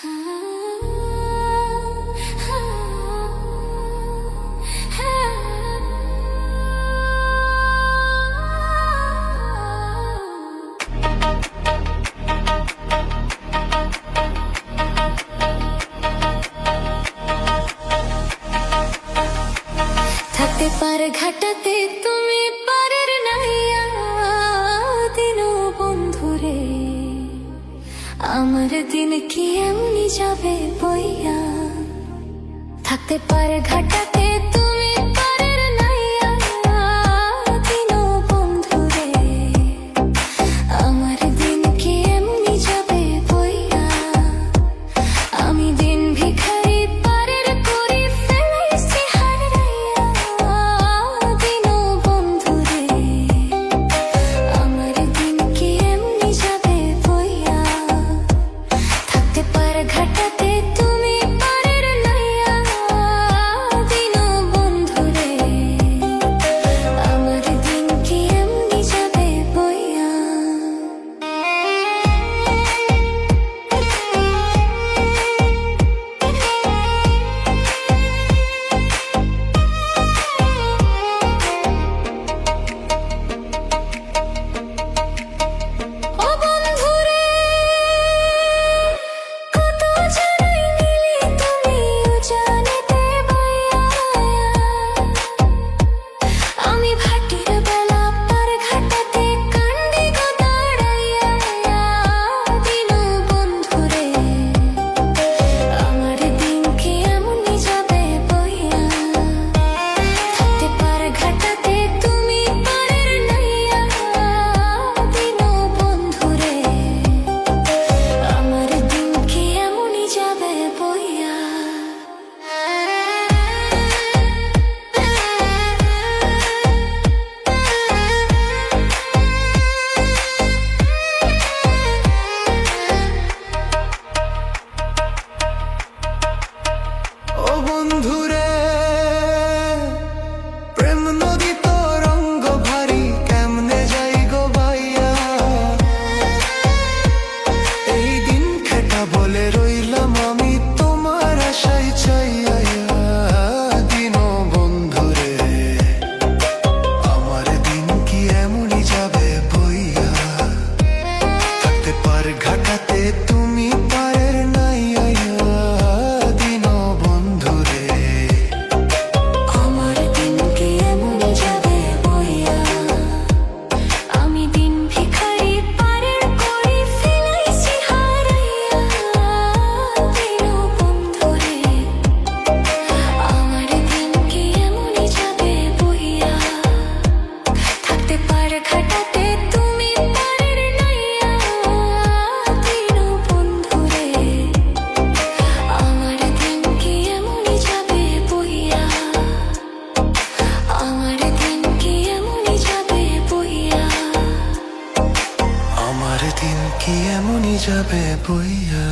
থাকতে পারে ঘাটাতে তুমি পারের নাইয়া দিন বন্ধুরে, আমার দিন কি এমনি যাবে বইয়া। থাকতে পারে ঘাটাতে তুমি পারের নাইয়া দিন বন্ধুরে, আমার দিন কি এমনি যাবে বইয়া। আমি দিন ভিখারি পারের করি ফেলাইছি হারাইয়া দিন বন্ধুরে, আমার দিন কি এমনি যাবে বইয়া। থাকতে পারে ঘাটাতে তুমি পারের নাইয়া দিন বন্ধুরে, আমার দিন কি এমনি যাবে বইয়া। ও বন্ধুরে, কত জানাই নিলে তুমিও জানিতে বইয়া। আমি ভাটির বেলা পার ঘাটাতে কান্দি গো দাঁড়াইয়া দিন বন্ধুরে, আমার দিন কি এমনি যাবে বইয়া। থাকতে পার ঘাটাতে তুমি পারের নাইয়া দিন বন্ধুরে, আমার দিন কি এমনি যাবে বইয়া। ও বন্ধুরে, প্রেম নদী তো রঙ্গ ভারী, কেমনে যাই গো বাইয়া। এই দিন খেটা বলে রইলাম আমি তোমার আশায় চাইয়া দিন বন্ধুরে, আমার দিন কি এমনি যাবে বইয়া। থাকতে পার ঘাটাতে তুমি পারের নাইয়া দিন বন্ধুরে, আমার দিন কি এমনি যাবে বইয়া। আমি দিন ভিখারি পারের করি ফেলাইছি হারাইয়া দিন বন্ধুরে, আমার দিন কি এমনি যাবে বইয়া। থাকতে পারে ঘাটাতে তুমি পারের নাইয়া দিন বন্ধুরে, আমার দিন কি এমনি যাবে বইয়া। আমার দিন কি এমনি যাবে বইয়া। আমার দিন কি এমনি যাবে বইয়া।